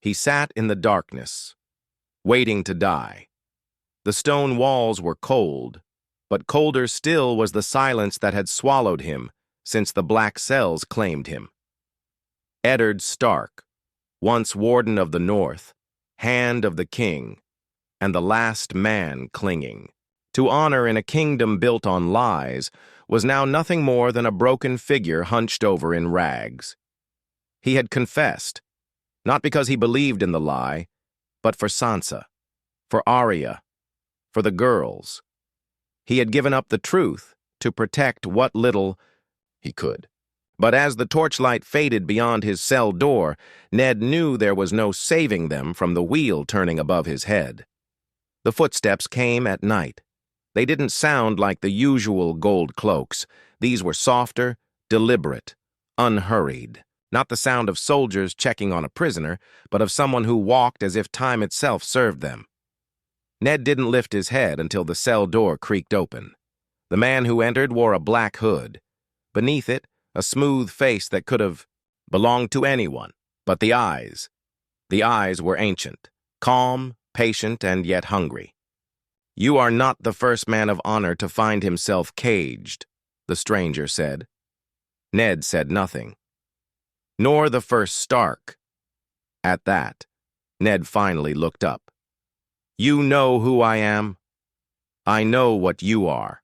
He sat in the darkness, waiting to die. The stone walls were cold, but colder still was the silence that had swallowed him since the black cells claimed him. Eddard Stark, once Warden of the North, Hand of the King, and the last man clinging to honor in a kingdom built on lies, was now nothing more than a broken figure hunched over in rags. He had confessed, not because he believed in the lie, but for Sansa, for Arya, for the girls. He had given up the truth to protect what little he could. But as the torchlight faded beyond his cell door, Ned knew there was no saving them from the wheel turning above his head. The footsteps came at night. They didn't sound like the usual gold cloaks. These were softer, deliberate, unhurried. Not the sound of soldiers checking on a prisoner, but of someone who walked as if time itself served them. Ned didn't lift his head until the cell door creaked open. The man who entered wore a black hood. Beneath it, a smooth face that could have belonged to anyone. But the eyes were ancient, calm, patient, and yet hungry. "You are not the first man of honor to find himself caged," the stranger said. Ned said nothing. Nor the first Stark. At that, Ned finally looked up. "You know who I am? I know what you are.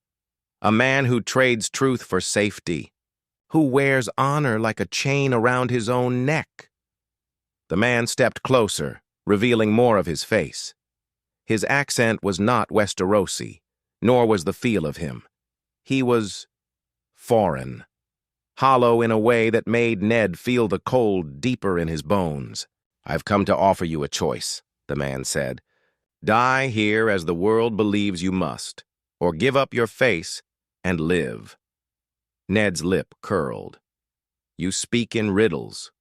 A man who trades truth for safety, who wears honor like a chain around his own neck." The man stepped closer, revealing more of his face. His accent was not Westerosi, nor was the feel of him. He was foreign, hollow in a way that made Ned feel the cold deeper in his bones. "I've come to offer you a choice," the man said. "Die here as the world believes you must, or give up your face and live." Ned's lip curled. "You speak in riddles."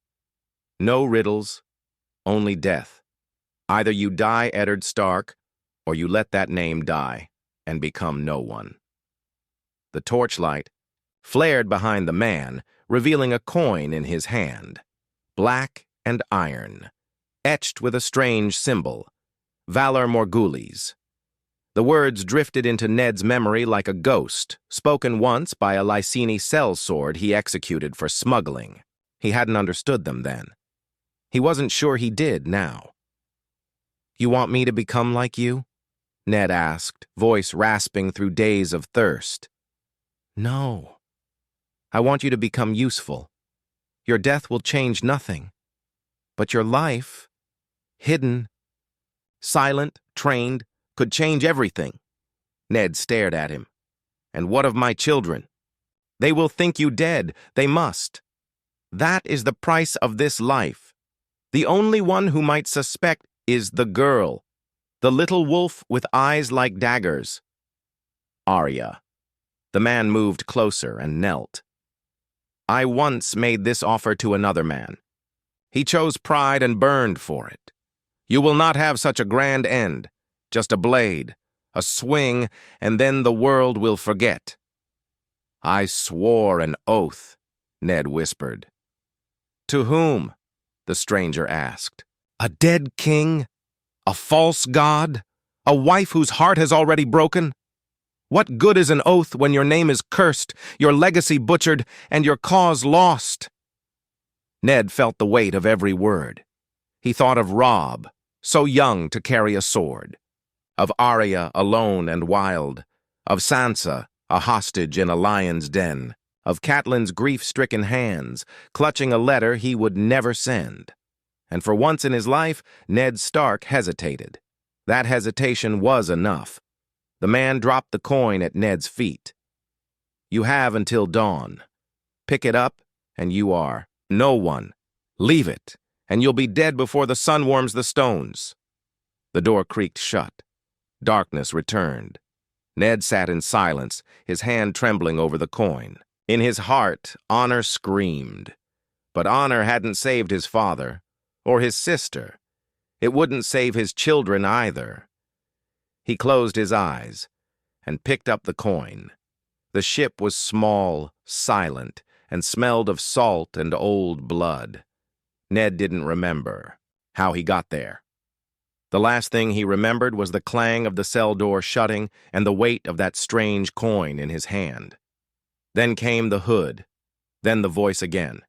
"No riddles, only death. Either you die Eddard Stark, or you let that name die and become no one." The torchlight flared behind the man, revealing a coin in his hand, black and iron, etched with a strange symbol, Valor Morghulis. The words drifted into Ned's memory like a ghost, spoken once by a Lyseni sellsword he executed for smuggling. He hadn't understood them then. He wasn't sure he did now. "You want me to become like you?" Ned asked, voice rasping through days of thirst. "No. I want you to become useful. Your death will change nothing. But your life, hidden, silent, trained, could change everything." Ned stared at him. "And what of my children? They will think you dead. They must. That is the price of this life. The only one who might suspect is the girl, the little wolf with eyes like daggers. Arya." The man moved closer and knelt. "I once made this offer to another man. He chose pride and burned for it. You will not have such a grand end, just a blade, a swing, and then the world will forget." "I swore an oath," Ned whispered. "To whom?" the stranger asked. "A dead king? A false god? A wife whose heart has already broken? What good is an oath when your name is cursed, your legacy butchered, and your cause lost?" Ned felt the weight of every word. He thought of Robb, so young to carry a sword, of Arya alone and wild, of Sansa, a hostage in a lion's den, of Catelyn's grief-stricken hands, clutching a letter he would never send. And for once in his life, Ned Stark hesitated. That hesitation was enough. The man dropped the coin at Ned's feet. "You have until dawn. Pick it up, and you are no one. Leave it, and you'll be dead before the sun warms the stones." The door creaked shut. Darkness returned. Ned sat in silence, his hand trembling over the coin. In his heart, honor screamed. But honor hadn't saved his father, or his sister. It wouldn't save his children either. He closed his eyes and picked up the coin. The ship was small, silent, and smelled of salt and old blood. Ned didn't remember. how he got there. The last thing he remembered was the clang of the cell door shutting and the weight of that strange coin in his hand. Then came the hood, then the voice again.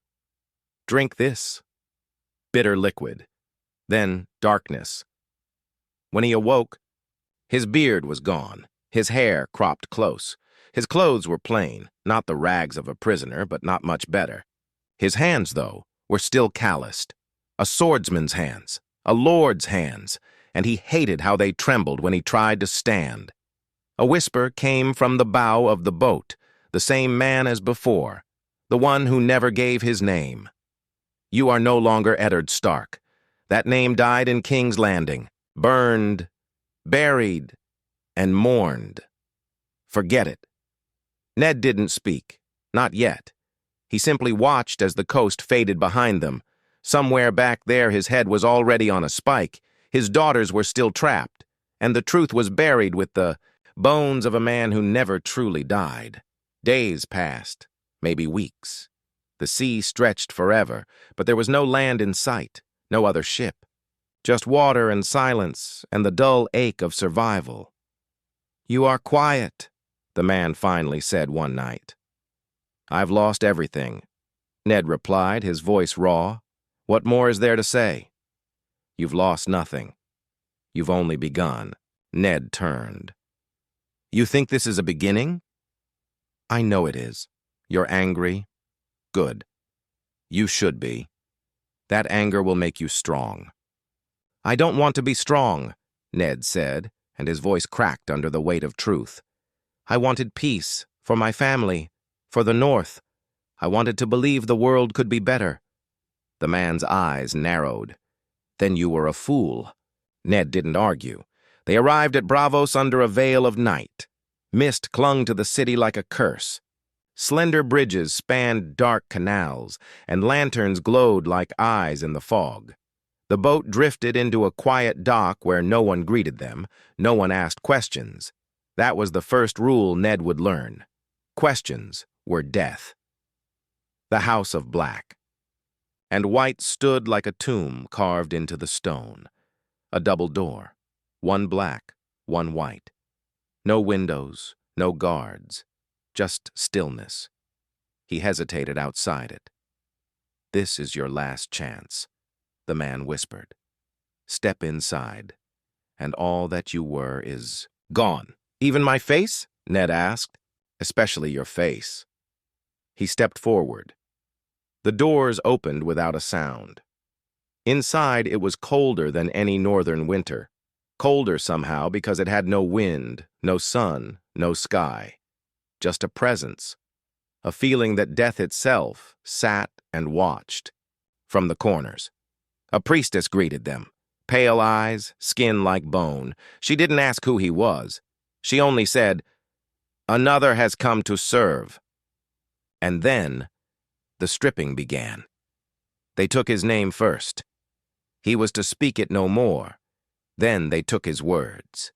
Drink this. Bitter liquid. Then darkness. When he awoke, his beard was gone, his hair cropped close. His clothes were plain, not the rags of a prisoner, but not much better. His hands, though, were still calloused. A swordsman's hands, a lord's hands, and he hated how they trembled when he tried to stand. A whisper came from the bow of the boat, the same man as before, the one who never gave his name. You are no longer Eddard Stark. That name died in King's Landing, burned, buried, and mourned. Forget it. Ned didn't speak, not yet. He simply watched as the coast faded behind them. Somewhere back there his head was already on a spike, his daughters were still trapped, and the truth was buried with the bones of a man who never truly died. Days passed, maybe weeks. The sea stretched forever, but there was no land in sight, no other ship. Just water and silence and the dull ache of survival. "You are quiet," the man finally said one night. "I've lost everything," Ned replied, his voice raw. "What more is there to say?" "You've lost nothing. You've only begun." Ned turned. "You think this is a beginning?" "I know it is. You're angry. Good. You should be. That anger will make you strong." "I don't want to be strong," Ned said, and his voice cracked under the weight of truth. "I wanted peace, for my family, for the North. I wanted to believe the world could be better." The man's eyes narrowed. "Then you were a fool." Ned didn't argue. They arrived at Braavos under a veil of night. Mist clung to the city like a curse. Slender bridges spanned dark canals, and lanterns glowed like eyes in the fog. The boat drifted into a quiet dock where no one greeted them, no one asked questions. That was the first rule Ned would learn. Questions were death. The House of Black. And white stood like a tomb carved into the stone. A double door, one black, one white. No windows, no guards, just stillness. He hesitated outside it. "This is your last chance," the man whispered. "Step inside, and all that you were is gone." "Even my face?" Ned asked. "Especially your face." He stepped forward. The doors opened without a sound. Inside, it was colder than any northern winter. Colder somehow because it had no wind, no sun, no sky. Just a presence. A feeling that death itself sat and watched. From the corners. A priestess greeted them. Pale eyes, skin like bone. She didn't ask who he was. She only said, "Another has come to serve." And then, the stripping began. They took his name first. He was to speak it no more. Then they took his words.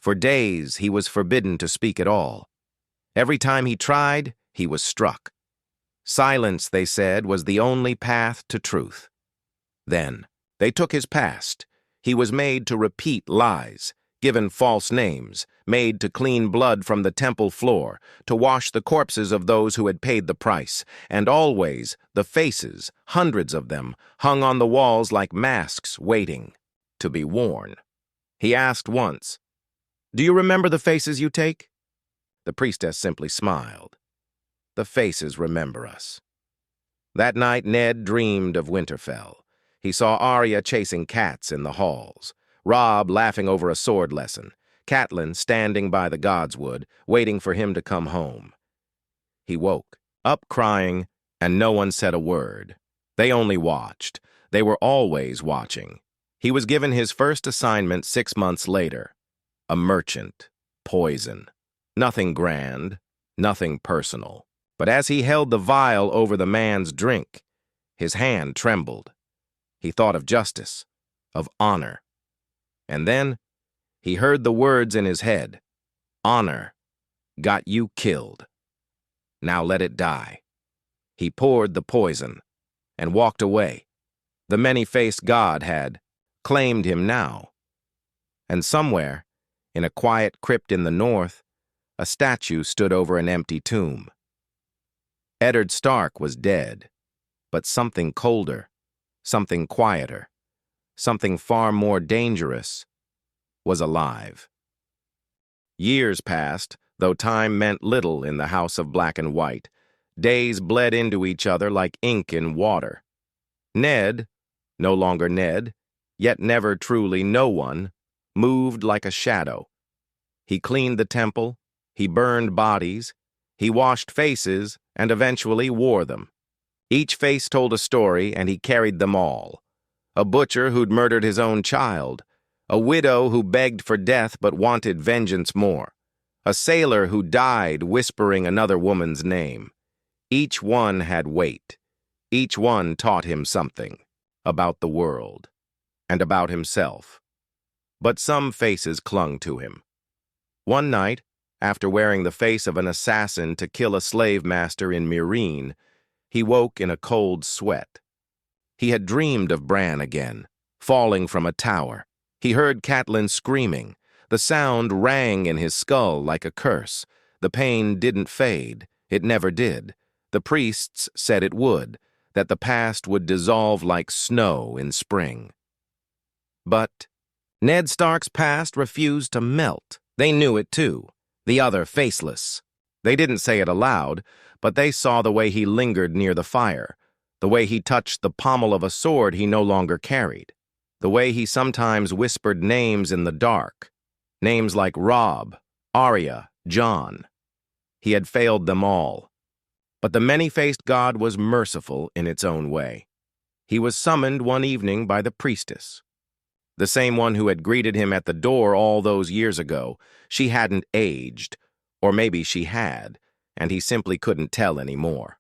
For days, he was forbidden to speak at all. Every time he tried, he was struck. Silence, they said, was the only path to truth. Then, they took his past. He was made to repeat lies, given false names, made to clean blood from the temple floor, to wash the corpses of those who had paid the price, and always the faces, hundreds of them, hung on the walls like masks waiting to be worn. He asked once, "Do you remember the faces you take?" The priestess simply smiled. "The faces remember us." That night, Ned dreamed of Winterfell. He saw Arya chasing cats in the halls, Robb laughing over a sword lesson, Catelyn standing by the godswood, waiting for him to come home. He woke, up crying, and no one said a word. They only watched. They were always watching. He was given his first assignment 6 months later. A merchant. Poison. Nothing grand, nothing personal. But as he held the vial over the man's drink, his hand trembled. He thought of justice, of honor. And then he heard the words in his head. "Honor got you killed. Now let it die." He poured the poison and walked away. The many-faced god had claimed him now. And somewhere, in a quiet crypt in the north, a statue stood over an empty tomb. Eddard Stark was dead, but something colder, something quieter, something far more dangerous, was alive. Years passed, though time meant little in the House of Black and White. Days bled into each other like ink in water. Ned, no longer Ned, yet never truly no one, moved like a shadow. He cleaned the temple, he burned bodies, he washed faces, and eventually wore them. Each face told a story, and he carried them all. A butcher who'd murdered his own child, a widow who begged for death but wanted vengeance more, a sailor who died whispering another woman's name. Each one had weight. Each one taught him something about the world and about himself. But some faces clung to him. One night, after wearing the face of an assassin to kill a slave master in Meereen, he woke in a cold sweat. He had dreamed of Bran again, falling from a tower. He heard Catelyn screaming. The sound rang in his skull like a curse. The pain didn't fade. It never did. The priests said it would, that the past would dissolve like snow in spring. But Ned Stark's past refused to melt. They knew it too. The other Faceless. They didn't say it aloud, but they saw the way he lingered near the fire, the way he touched the pommel of a sword he no longer carried, the way he sometimes whispered names in the dark, names like Robb, Arya, Jon. He had failed them all. But the many-faced god was merciful in its own way. He was summoned one evening by the priestess. The same one who had greeted him at the door all those years ago. She hadn't aged, or maybe she had, and he simply couldn't tell anymore.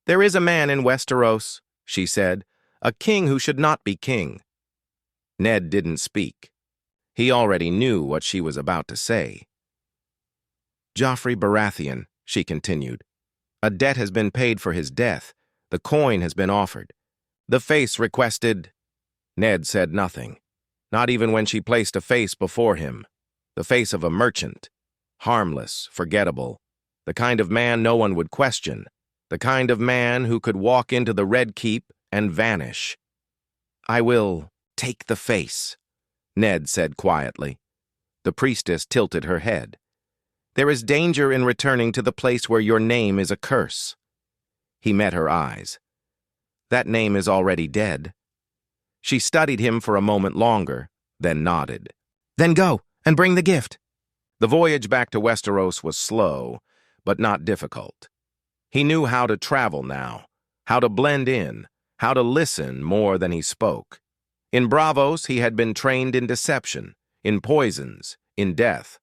"There is a man in Westeros," she said, "a king who should not be king." Ned didn't speak. He already knew what she was about to say. "Joffrey Baratheon," she continued. "A debt has been paid for his death. The coin has been offered. The face requested—" Ned said nothing, not even when she placed a face before him, the face of a merchant, harmless, forgettable, the kind of man no one would question, the kind of man who could walk into the Red Keep and vanish. "I will take the face," Ned said quietly. The priestess tilted her head. "There is danger in returning to the place where your name is a curse." He met her eyes. "That name is already dead." She studied him for a moment longer, then nodded. "Then go, and bring the gift." The voyage back to Westeros was slow, but not difficult. He knew how to travel now, how to blend in, how to listen more than he spoke. In Braavos, he had been trained in deception, in poisons, in death.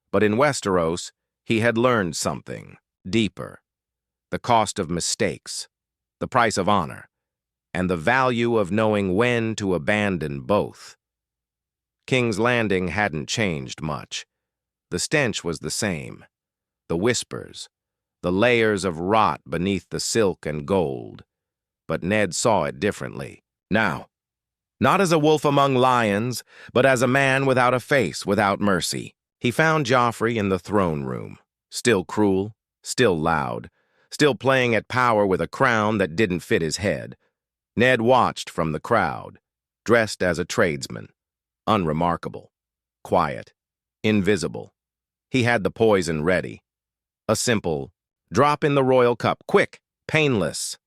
But in Westeros, he had learned something deeper. The cost of mistakes, the price of honor, and the value of knowing when to abandon both. King's Landing hadn't changed much. The stench was the same. The whispers, the layers of rot beneath the silk and gold. But Ned saw it differently. Now, not as a wolf among lions, but as a man without a face, without mercy. He found Joffrey in the throne room, still cruel, still loud, still playing at power with a crown that didn't fit his head. Ned watched from the crowd, dressed as a tradesman, unremarkable, quiet, invisible. He had the poison ready. A simple, drop in the royal cup, quick, painless.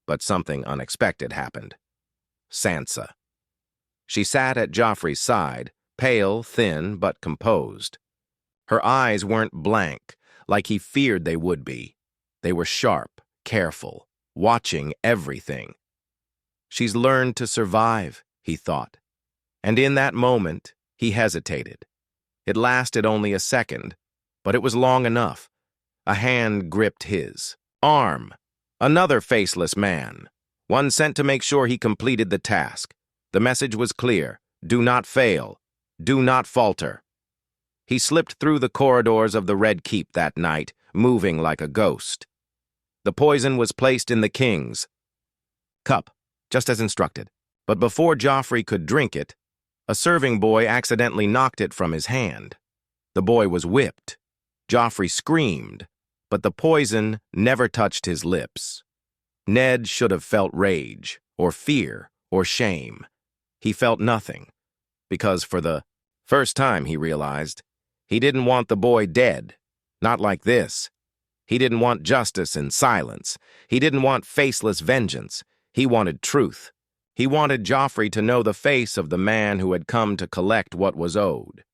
But something unexpected happened. Sansa. She sat at Joffrey's side, pale, thin, but composed. Her eyes weren't blank, like he feared they would be. They were sharp, careful, watching everything. She's learned to survive, he thought. And in that moment, he hesitated. It lasted only a second, but it was long enough. A hand gripped his arm. Another faceless man, one sent to make sure he completed the task. The message was clear. Do not fail. Do not falter. He slipped through the corridors of the Red Keep that night, moving like a ghost. The poison was placed in the king's cup, just as instructed. But before Joffrey could drink it, a serving boy accidentally knocked it from his hand. The boy was whipped. Joffrey screamed, but the poison never touched his lips. Ned should have felt rage, or fear, or shame. He felt nothing, because for the first time he realized he didn't want the boy dead, not like this. He didn't want justice and silence. He didn't want faceless vengeance. He wanted truth. He wanted Joffrey to know the face of the man who had come to collect what was owed.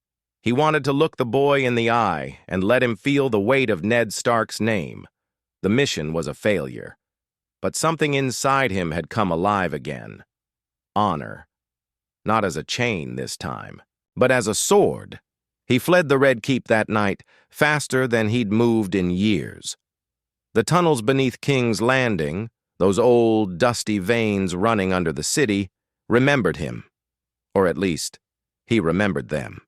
He wanted to look the boy in the eye and let him feel the weight of Ned Stark's name. The mission was a failure. But something inside him had come alive again. Honor. Not as a chain this time, but as a sword. He fled the Red Keep that night, faster than he'd moved in years. The tunnels beneath King's Landing, those old, dusty veins running under the city, remembered him. Or at least, he remembered them.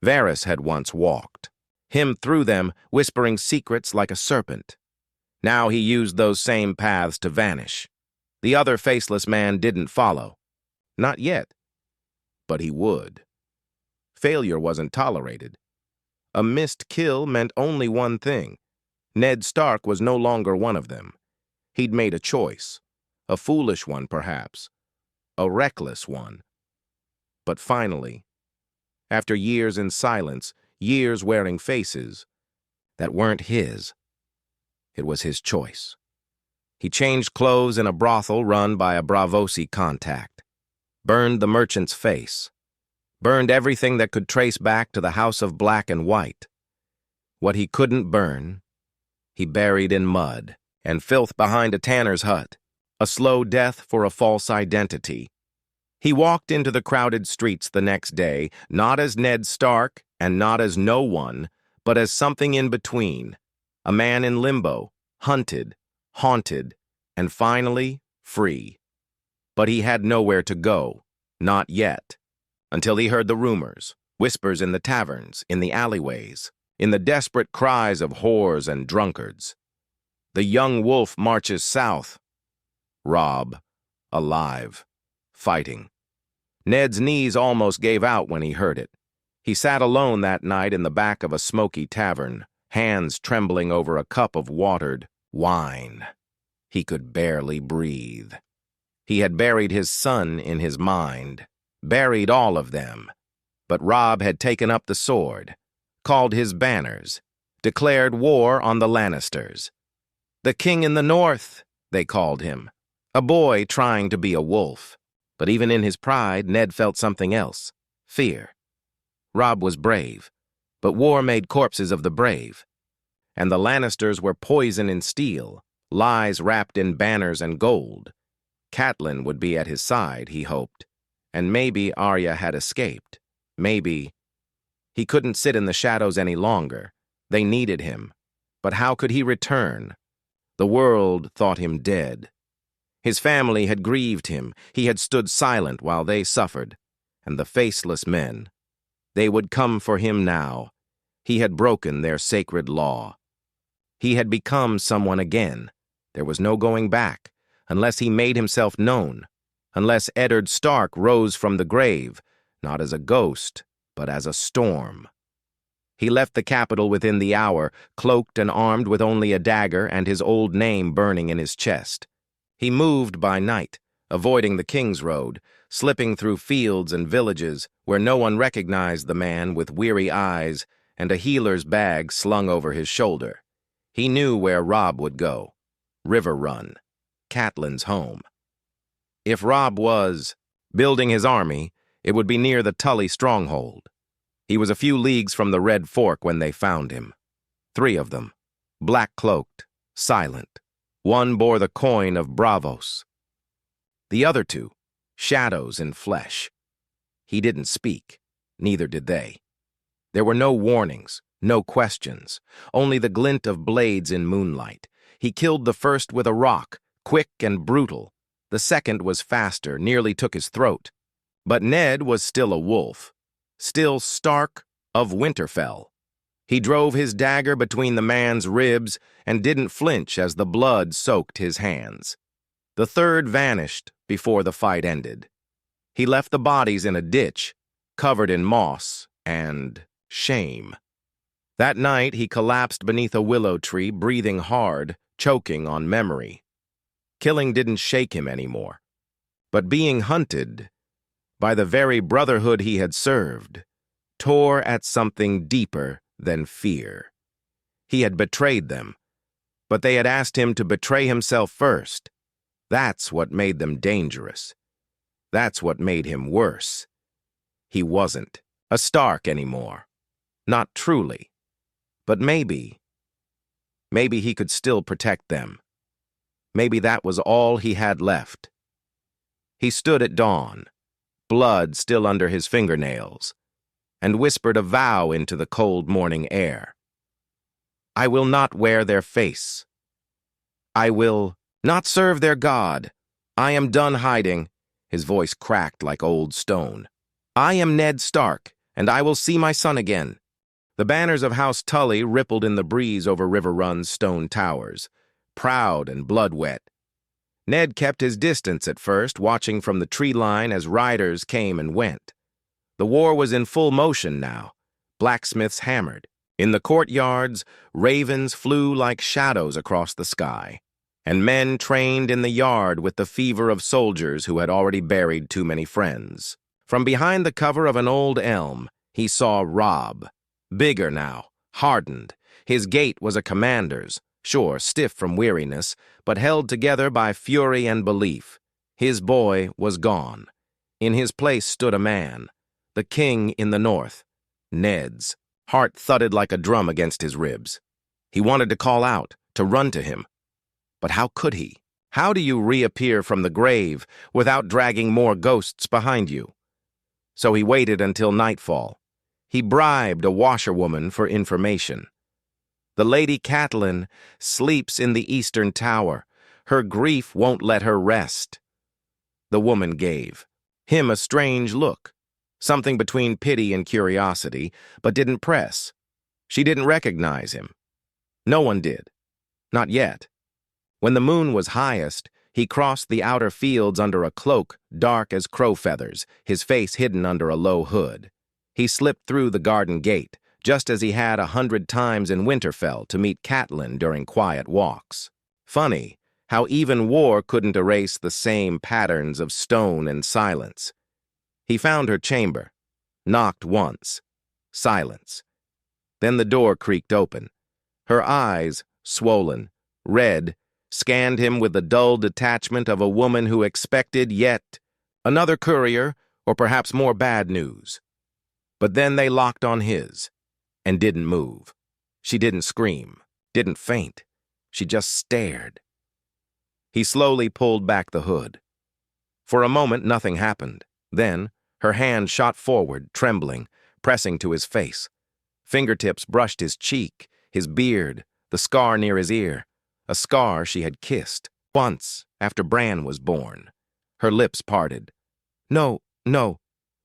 Varys had once walked, him through them, whispering secrets like a serpent. Now he used those same paths to vanish. The other faceless man didn't follow. Not yet. But he would. Failure wasn't tolerated. A missed kill meant only one thing. Ned Stark was no longer one of them. He'd made a choice. A foolish one, perhaps. A reckless one. But finally, after years in silence, years wearing faces that weren't his, it was his choice. He changed clothes in a brothel run by a Braavosi contact, burned the merchant's face, burned everything that could trace back to the House of Black and White. What he couldn't burn, he buried in mud and filth behind a tanner's hut, a slow death for a false identity. He walked into the crowded streets the next day, not as Ned Stark and not as no one, but as something in between, a man in limbo, hunted, haunted, and finally free. But he had nowhere to go, not yet, until he heard the rumors, whispers in the taverns, in the alleyways, in the desperate cries of whores and drunkards. The young wolf marches south. Robb, alive, fighting. Ned's knees almost gave out when he heard it. He sat alone that night in the back of a smoky tavern, hands trembling over a cup of watered wine. He could barely breathe. He had buried his son in his mind, buried all of them. But Robb had taken up the sword, called his banners, declared war on the Lannisters. The King in the North, they called him, a boy trying to be a wolf. But even in his pride, Ned felt something else, fear. Robb was brave, but war made corpses of the brave. And the Lannisters were poison in steel, lies wrapped in banners and gold. Catelyn would be at his side, he hoped, and maybe Arya had escaped. Maybe. He couldn't sit in the shadows any longer. They needed him. But how could he return? The world thought him dead. His family had grieved him. He had stood silent while they suffered. And the faceless men, they would come for him now. He had broken their sacred law. He had become someone again. There was no going back, unless he made himself known, unless Eddard Stark rose from the grave, not as a ghost, but as a storm. He left the capital within the hour, cloaked and armed with only a dagger and his old name burning in his chest. He moved by night, avoiding the King's Road, slipping through fields and villages where no one recognized the man with weary eyes and a healer's bag slung over his shoulder. He knew where Robb would go. River Run, Catelyn's home. If Robb was building his army, it would be near the Tully stronghold. He was a few leagues from the Red Fork when they found him. 3 of them, black-cloaked, silent. One bore the coin of Braavos. The other 2, shadows in flesh. He didn't speak, neither did they. There were no warnings, no questions, only the glint of blades in moonlight. He killed the first with a rock, quick and brutal. The second was faster, nearly took his throat. But Ned was still a wolf, still Stark of Winterfell. He drove his dagger between the man's ribs and didn't flinch as the blood soaked his hands. The third vanished before the fight ended. He left the bodies in a ditch, covered in moss and shame. That night, he collapsed beneath a willow tree, breathing hard, choking on memory. Killing didn't shake him anymore, but being hunted by the very brotherhood he had served tore at something deeper than fear. He had betrayed them, but they had asked him to betray himself first. That's what made them dangerous. That's what made him worse. He wasn't a Stark anymore. Not truly. But maybe he could still protect them. Maybe that was all he had left. He stood at dawn, blood still under his fingernails, and whispered a vow into the cold morning air. I will not wear their face. I will not serve their god. I am done hiding. His voice cracked like old stone. I am Ned Stark, and I will see my son again. The banners of House Tully rippled in the breeze over River Run's stone towers, proud and blood-wet. Ned kept his distance at first, watching from the tree line as riders came and went. The war was in full motion now. Blacksmiths hammered. In the courtyards, ravens flew like shadows across the sky, and men trained in the yard with the fever of soldiers who had already buried too many friends. From behind the cover of an old elm, he saw Robb. Bigger now, hardened. His gait was a commander's, sure, stiff from weariness, but held together by fury and belief. His boy was gone. In his place stood a man, the king in the north, Ned's. Heart thudded like a drum against his ribs. He wanted to call out, to run to him. But how could he? How do you reappear from the grave without dragging more ghosts behind you? So he waited until nightfall. He bribed a washerwoman for information. The Lady Catelyn sleeps in the eastern tower. Her grief won't let her rest. The woman gave him a strange look, something between pity and curiosity, but didn't press. She didn't recognize him. No one did. Not yet. When the moon was highest, he crossed the outer fields under a cloak dark as crow feathers, his face hidden under a low hood. He slipped through the garden gate, just as he had 100 times in Winterfell to meet Catelyn during quiet walks. Funny how even war couldn't erase the same patterns of stone and silence. He found her chamber, knocked once. Silence. Then the door creaked open. Her eyes, swollen, red, scanned him with the dull detachment of a woman who expected yet another courier, or perhaps more bad news. But then they locked on his, and didn't move. She didn't scream, didn't faint. She just stared. He slowly pulled back the hood. For a moment, nothing happened. Then, her hand shot forward, trembling, pressing to his face. Fingertips brushed his cheek, his beard, the scar near his ear, a scar she had kissed once after Bran was born. Her lips parted. No,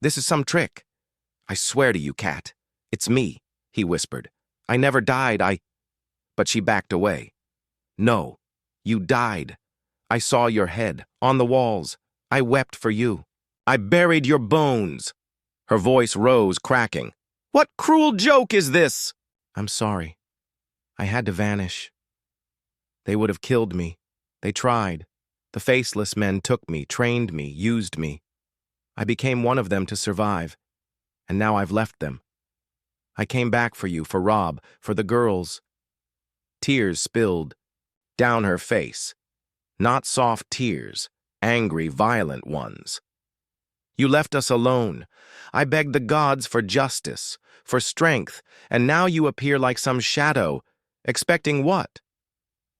this is some trick. I swear to you, Cat, it's me, he whispered. I never died, But she backed away. No, you died. I saw your head, on the walls. I wept for you. I buried your bones. Her voice rose, cracking. What cruel joke is this? I'm sorry. I had to vanish. They would have killed me. They tried. The Faceless men took me, trained me, used me. I became one of them to survive. And now I've left them. I came back for you, for Robb, for the girls. Tears spilled down her face. Not soft tears, angry, violent ones. You left us alone. I begged the gods for justice, for strength, and now you appear like some shadow, expecting what?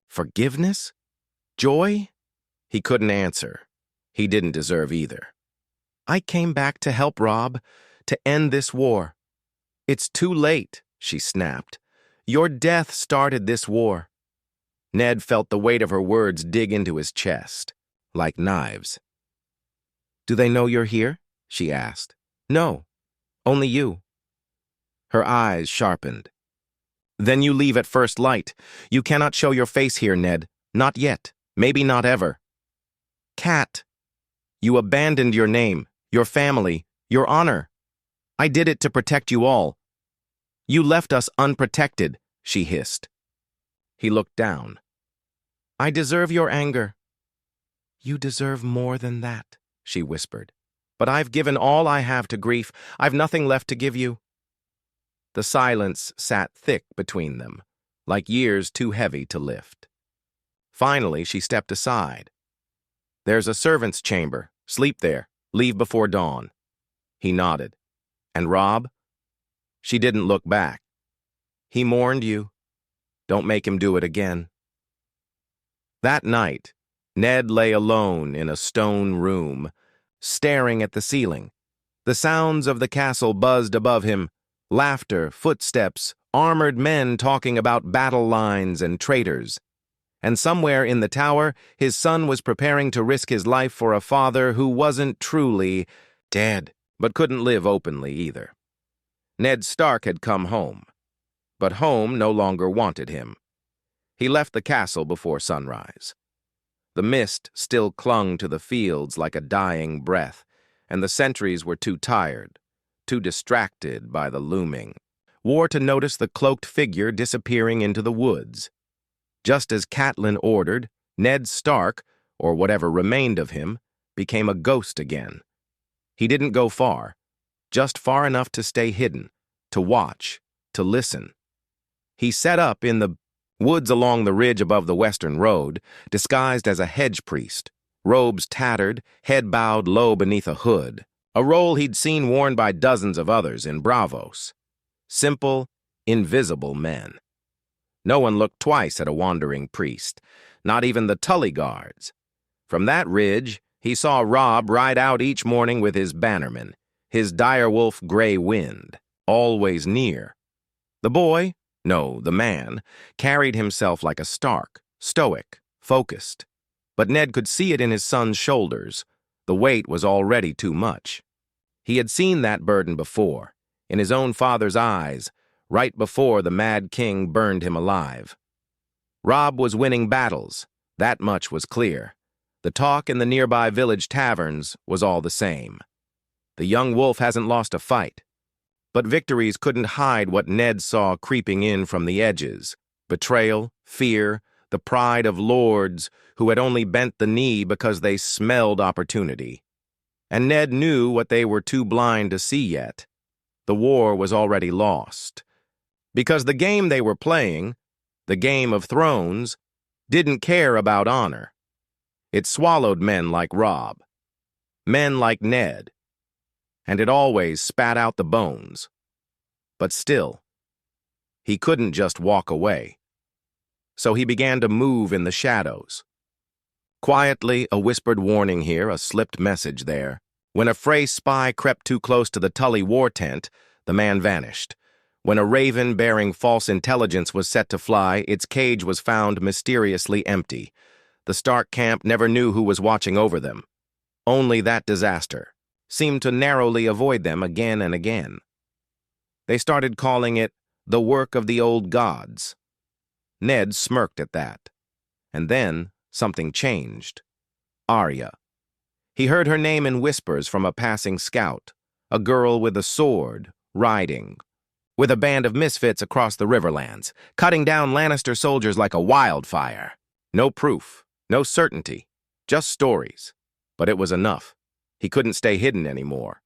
Forgiveness? Joy? He couldn't answer. He didn't deserve either. I came back to help Robb, to end this war. It's too late, she snapped. Your death started this war. Ned felt the weight of her words dig into his chest, like knives. Do they know you're here? She asked. No, only you. Her eyes sharpened. Then you leave at first light. You cannot show your face here, Ned. Not yet. Maybe not ever. Cat. You abandoned your name, your family, your honor. I did it to protect you all. You left us unprotected, she hissed. He looked down. I deserve your anger. You deserve more than that, she whispered. But I've given all I have to grief. I've nothing left to give you. The silence sat thick between them, like years too heavy to lift. Finally, she stepped aside. There's a servant's chamber. Sleep there. Leave before dawn. He nodded. And Robb? She didn't look back. He mourned you. Don't make him do it again. That night, Ned lay alone in a stone room, staring at the ceiling. The sounds of the castle buzzed above him. Laughter, footsteps, armored men talking about battle lines and traitors. And somewhere in the tower, his son was preparing to risk his life for a father who wasn't truly dead, but couldn't live openly either. Ned Stark had come home, but home no longer wanted him. He left the castle before sunrise. The mist still clung to the fields like a dying breath, and the sentries were too tired, too distracted by the looming war to notice the cloaked figure disappearing into the woods. Just as Catelyn ordered, Ned Stark, or whatever remained of him, became a ghost again. He didn't go far, just far enough to stay hidden, to watch, to listen. He set up in the woods along the ridge above the western road, disguised as a hedge priest, robes tattered, head bowed low beneath a hood, a role he'd seen worn by dozens of others in Braavos. Simple, invisible men. No one looked twice at a wandering priest, not even the Tully guards. From that ridge, he saw Robb ride out each morning with his bannerman, his direwolf Grey Wind, always near. The boy, no, the man, carried himself like a Stark, stoic, focused. But Ned could see it in his son's shoulders. The weight was already too much. He had seen that burden before, in his own father's eyes, right before the Mad King burned him alive. Robb was winning battles, that much was clear. The talk in the nearby village taverns was all the same. The young wolf hasn't lost a fight. But victories couldn't hide what Ned saw creeping in from the edges. Betrayal, fear, the pride of lords who had only bent the knee because they smelled opportunity. And Ned knew what they were too blind to see yet. The war was already lost. Because the game they were playing, the Game of Thrones, didn't care about honor. It swallowed men like Robb, men like Ned, and it always spat out the bones. But still, he couldn't just walk away. So he began to move in the shadows. Quietly, a whispered warning here, a slipped message there. When a Frey spy crept too close to the Tully war tent, the man vanished. When a raven bearing false intelligence was set to fly, its cage was found mysteriously empty. The Stark camp never knew who was watching over them. Only that disaster seemed to narrowly avoid them again and again. They started calling it the work of the old gods. Ned smirked at that. And then something changed. Arya. He heard her name in whispers from a passing scout, a girl with a sword, riding, with a band of misfits across the Riverlands, cutting down Lannister soldiers like a wildfire. No proof, no certainty, just stories. But it was enough. He couldn't stay hidden anymore.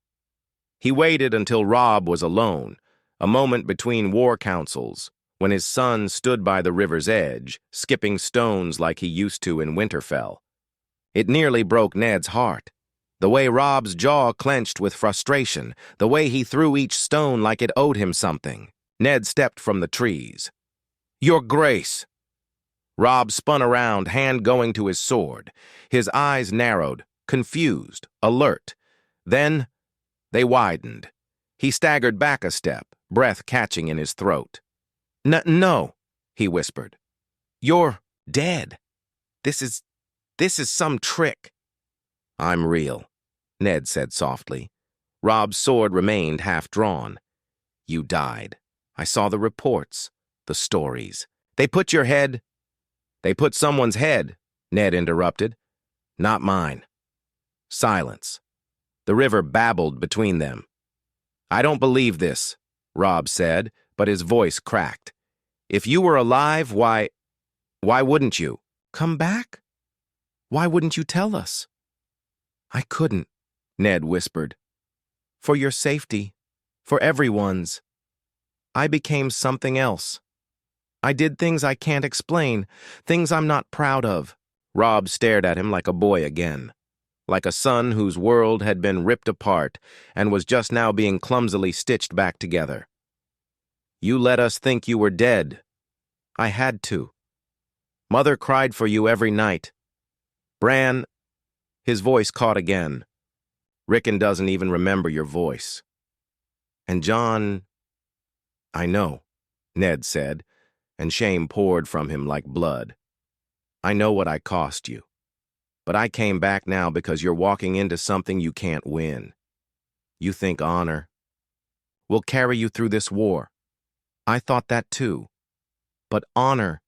He waited until Robb was alone, a moment between war councils, when his son stood by the river's edge, skipping stones like he used to in Winterfell. It nearly broke Ned's heart. The way Robb's jaw clenched with frustration, the way he threw each stone like it owed him something. Ned stepped from the trees. Your Grace! Robb spun around, hand going to his sword. His eyes narrowed, confused, alert. Then they widened. He staggered back a step, breath catching in his throat. No, he whispered. You're dead. This is some trick. I'm real, Ned said softly. Robb's sword remained half-drawn. You died. I saw the reports, the stories. They put someone's head, Ned interrupted. Not mine. Silence. The river babbled between them. "I don't believe this," Robb said, but his voice cracked. "If you were alive, why wouldn't you?" "Come back? Why wouldn't you tell us?" "I couldn't," Ned whispered. "For your safety, for everyone's. I became something else. I did things I can't explain, things I'm not proud of." Robb stared at him like a boy again, like a son whose world had been ripped apart and was just now being clumsily stitched back together. "You let us think you were dead. I had to. Mother cried for you every night. Bran," his voice caught again. "Rickon doesn't even remember your voice. And John—" "I know," Ned said, and shame poured from him like blood. "I know what I cost you. But I came back now because you're walking into something you can't win. You think honor will carry you through this war. I thought that too. But honor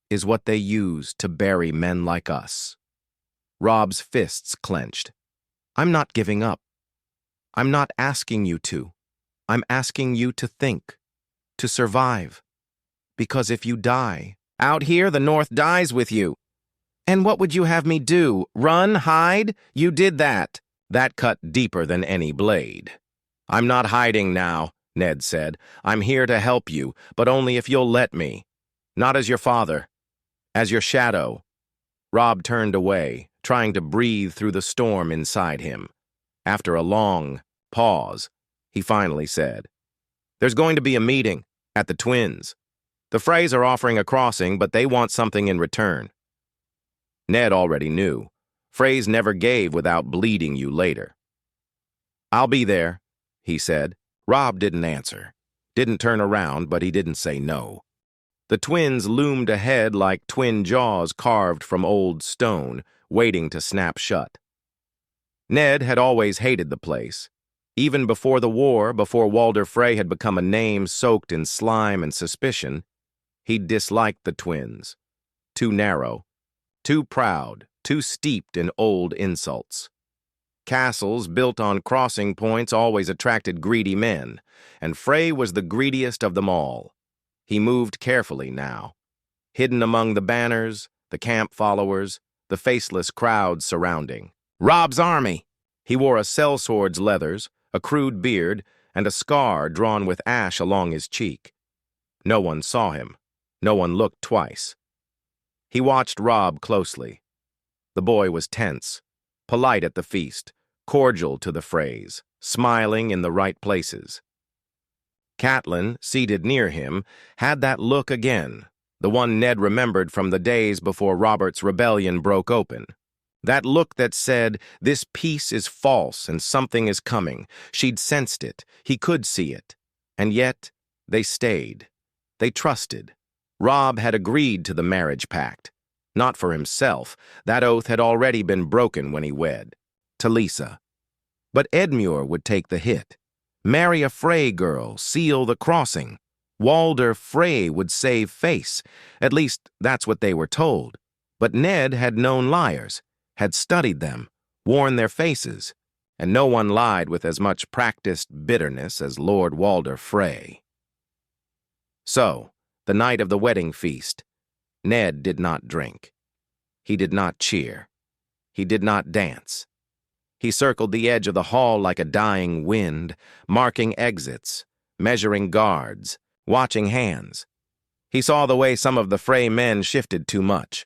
is what they use to bury men like us." Robb's fists clenched. "I'm not giving up. I'm not asking you to. I'm asking you to think, to survive. Because if you die, out here the North dies with you. And what would you have me do? Run? Hide? You did that." That cut deeper than any blade. "I'm not hiding now," Ned said. "I'm here to help you, but only if you'll let me. Not as your father. As your shadow." Robb turned away, trying to breathe through the storm inside him. After a long pause, he finally said, "There's going to be a meeting at the Twins. The Freys are offering a crossing, but they want something in return." Ned already knew. Freys never gave without bleeding you later. "I'll be there," he said. Robb didn't answer. Didn't turn around, but he didn't say no. The Twins loomed ahead like twin jaws carved from old stone, waiting to snap shut. Ned had always hated the place. Even before the war, before Walder Frey had become a name soaked in slime and suspicion, he disliked the Twins. Too narrow, too proud, too steeped in old insults. Castles built on crossing points always attracted greedy men, and Frey was the greediest of them all. He moved carefully now, hidden among the banners, the camp followers, the faceless crowds surrounding. Robb's army! He wore a sellsword's leathers, a crude beard, and a scar drawn with ash along his cheek. No one saw him. No one looked twice. He watched Robb closely. The boy was tense, polite at the feast, cordial to the Freys, smiling in the right places. Catelyn, seated near him, had that look again, the one Ned remembered from the days before Robert's rebellion broke open. That look that said, this peace is false and something is coming. She'd sensed it. He could see it. And yet, they stayed. They trusted. Robb had agreed to the marriage pact. Not for himself. That oath had already been broken when he wed. Talisa. But Edmure would take the hit. Marry a Frey girl, seal the crossing. Walder Frey would save face. At least, that's what they were told. But Ned had known liars, had studied them, worn their faces, and no one lied with as much practiced bitterness as Lord Walder Frey. So, the night of the wedding feast, Ned did not drink. He did not cheer. He did not dance. He circled the edge of the hall like a dying wind, marking exits, measuring guards, watching hands. He saw the way some of the Frey men shifted too much,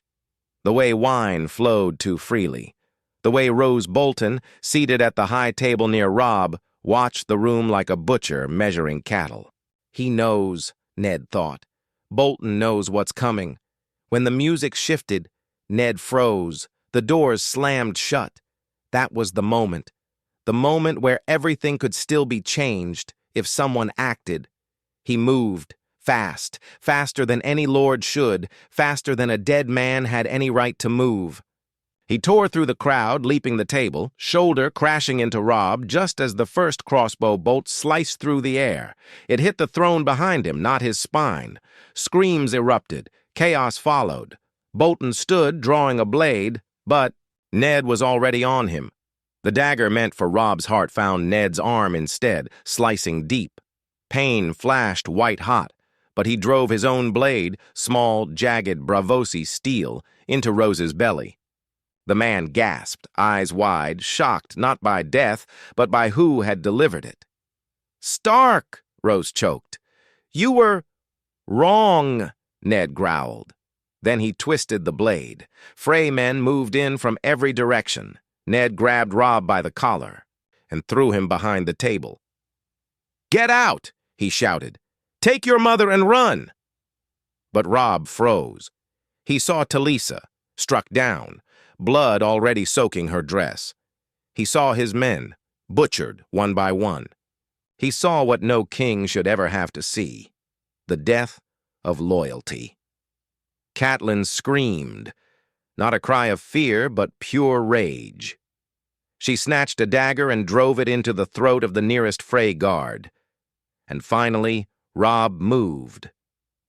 the way wine flowed too freely, the way Rose Bolton, seated at the high table near Robb, watched the room like a butcher measuring cattle. He knows, Ned thought. Bolton knows what's coming. When the music shifted, Ned froze. The doors slammed shut. That was the moment where everything could still be changed if someone acted. He moved, fast, faster than any lord should, faster than a dead man had any right to move. He tore through the crowd, leaping the table, shoulder crashing into Robb just as the first crossbow bolt sliced through the air. It hit the throne behind him, not his spine. Screams erupted. Chaos followed. Bolton stood, drawing a blade, but Ned was already on him. The dagger meant for Robb's heart found Ned's arm instead, slicing deep. Pain flashed white-hot, but he drove his own blade, small, jagged Braavosi steel, into Rose's belly. The man gasped, eyes wide, shocked not by death, but by who had delivered it. "Stark!" Rose choked. "You were wrong," Ned growled. Then he twisted the blade. Frey men moved in from every direction. Ned grabbed Robb by the collar and threw him behind the table. "Get out!" he shouted. "Take your mother and run!" But Robb froze. He saw Talisa, struck down, blood already soaking her dress. He saw his men, butchered one by one. He saw what no king should ever have to see, the death of loyalty. Catelyn screamed, not a cry of fear, but pure rage. She snatched a dagger and drove it into the throat of the nearest Frey guard. And finally, Robb moved.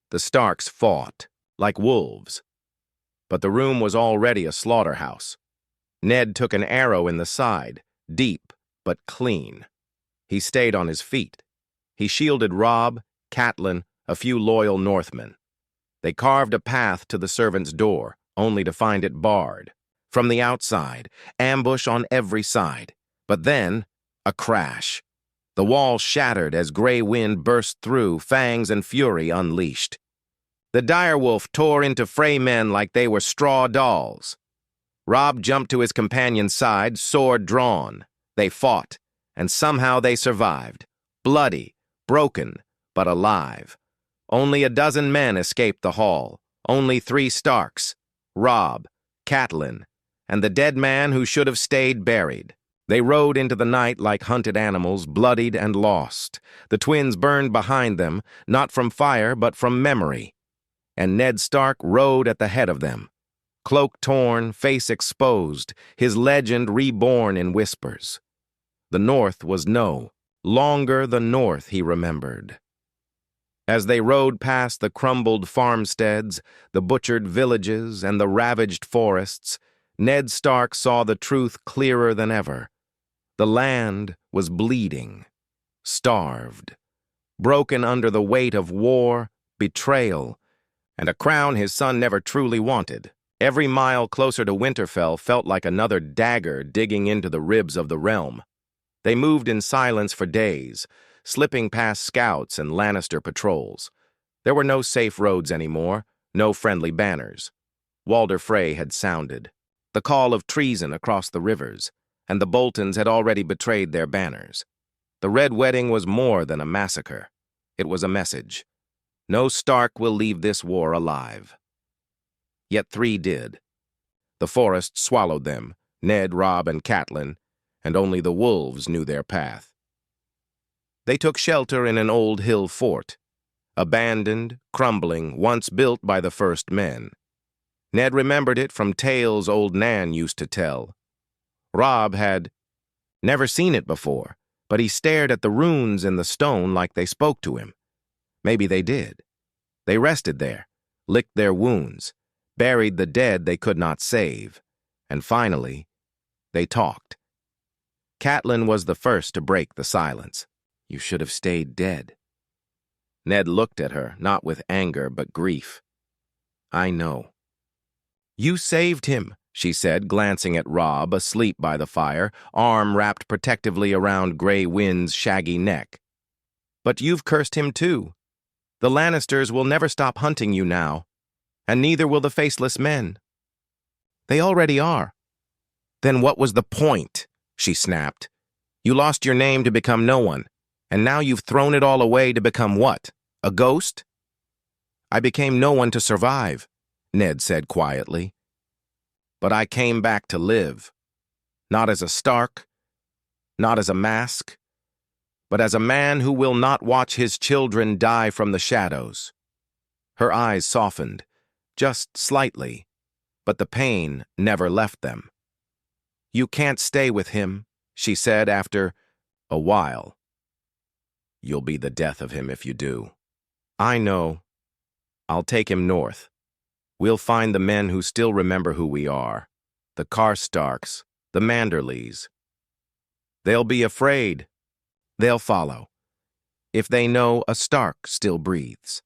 The Starks fought, like wolves. But the room was already a slaughterhouse. Ned took an arrow in the side, deep but clean. He stayed on his feet. He shielded Robb, Catelyn, a few loyal Northmen. They carved a path to the servants' door, only to find it barred. From the outside, ambush on every side. But then, a crash. The wall shattered as gray wind burst through, fangs and fury unleashed. The direwolf tore into Frey men like they were straw dolls. Robb jumped to his companion's side, sword drawn. They fought, and somehow they survived. Bloody, broken, but alive. Only a dozen men escaped the hall. Only 3 Starks, Robb, Catelyn, and the dead man who should have stayed buried. They rode into the night like hunted animals, bloodied and lost. The twins burned behind them, not from fire, but from memory. And Ned Stark rode at the head of them. Cloak torn, face exposed, his legend reborn in whispers. The North was no longer the North he remembered. As they rode past the crumbled farmsteads, the butchered villages, and the ravaged forests, Ned Stark saw the truth clearer than ever. The land was bleeding, starved, broken under the weight of war, betrayal, and a crown his son never truly wanted. Every mile closer to Winterfell felt like another dagger digging into the ribs of the realm. They moved in silence for days, slipping past scouts and Lannister patrols. There were no safe roads anymore, no friendly banners. Walder Frey had sounded, the call of treason across the rivers, and the Boltons had already betrayed their banners. The Red Wedding was more than a massacre. It was a message. No Stark will leave this war alive. Yet 3 did. The forest swallowed them, Ned, Robb, and Catelyn, and only the wolves knew their path. They took shelter in an old hill fort, abandoned, crumbling, once built by the first men. Ned remembered it from tales old Nan used to tell. Robb had never seen it before, but he stared at the runes in the stone like they spoke to him. Maybe they did. They rested there, licked their wounds, buried the dead they could not save, and finally, they talked. Catelyn was the first to break the silence. "You should have stayed dead." Ned looked at her, not with anger but grief. "I know." "You saved him," she said, glancing at Robb, asleep by the fire, arm wrapped protectively around Grey Wind's shaggy neck. "But you've cursed him too. The Lannisters will never stop hunting you now, and neither will the Faceless men." "They already are." "Then what was the point?" she snapped. "You lost your name to become no one, and now you've thrown it all away to become what? A ghost?" "I became no one to survive," Ned said quietly. "But I came back to live. Not as a Stark, not as a mask, but as a man who will not watch his children die from the shadows." Her eyes softened, just slightly, but the pain never left them. "You can't stay with him," she said after a while. "You'll be the death of him if you do." "I know. I'll take him north. We'll find the men who still remember who we are. The Karstarks, the Manderleys. They'll be afraid. They'll follow, if they know a Stark still breathes.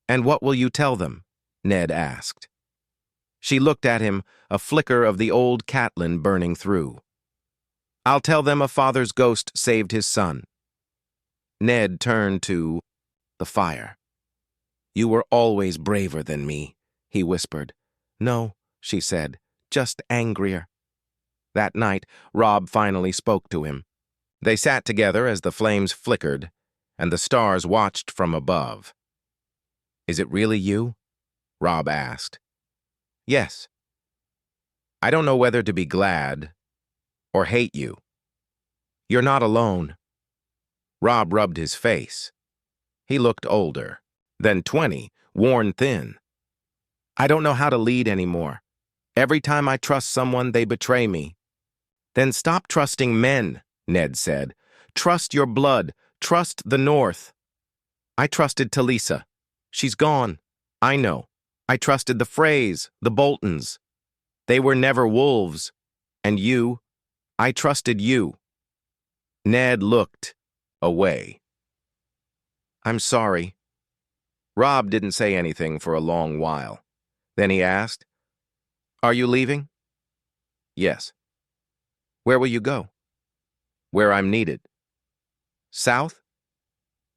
And what will you tell them? Ned asked. She looked at him, a flicker of the old Catelyn burning through. I'll tell them a father's ghost saved his son. Ned turned to the fire. You were always braver than me, he whispered. No, she said, just angrier. That night, Robb finally spoke to him. They sat together as the flames flickered, and the stars watched from above. Is it really you? Robb asked. Yes. I don't know whether to be glad or hate you. You're not alone. Robb rubbed his face. He looked older, than 20, worn thin. I don't know how to lead anymore. Every time I trust someone, they betray me. Then stop trusting men, Ned said. Trust your blood. Trust the North. I trusted Talisa. She's gone. I know. I trusted the Freys, the Boltons. They were never wolves. And you, I trusted you. Ned looked away. I'm sorry. Robb didn't say anything for a long while. Then he asked, Are you leaving? Yes. Where will you go? Where I'm needed. South?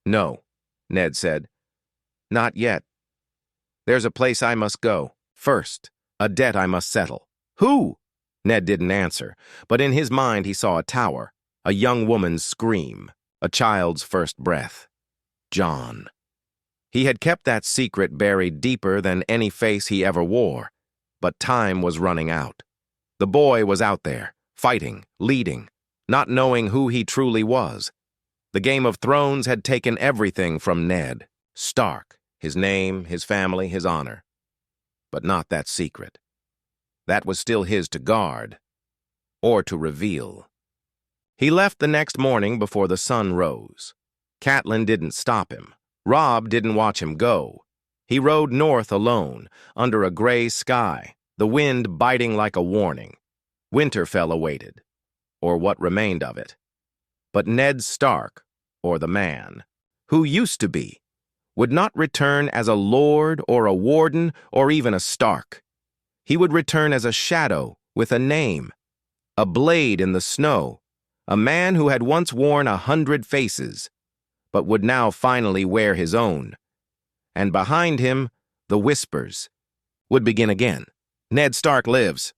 No, Ned said. Not yet. There's a place I must go. First, a debt I must settle. Who? Ned didn't answer, but in his mind he saw a tower, a young woman's scream, a child's first breath. Jon. He had kept that secret buried deeper than any face he ever wore, but time was running out. The boy was out there, fighting, leading, not knowing who he truly was. The Game of Thrones had taken everything from Ned. Stark, his name, his family, his honor. But not that secret. That was still his to guard, or to reveal. He left the next morning before the sun rose. Catelyn didn't stop him. Robb didn't watch him go. He rode north alone, under a gray sky, the wind biting like a warning. Winterfell awaited, or what remained of it. But Ned Stark, or the man, who used to be, would not return as a lord or a warden or even a Stark. He would return as a shadow with a name, a blade in the snow, a man who had once worn 100 faces, but would now finally wear his own. And behind him, the whispers would begin again. Ned Stark lives.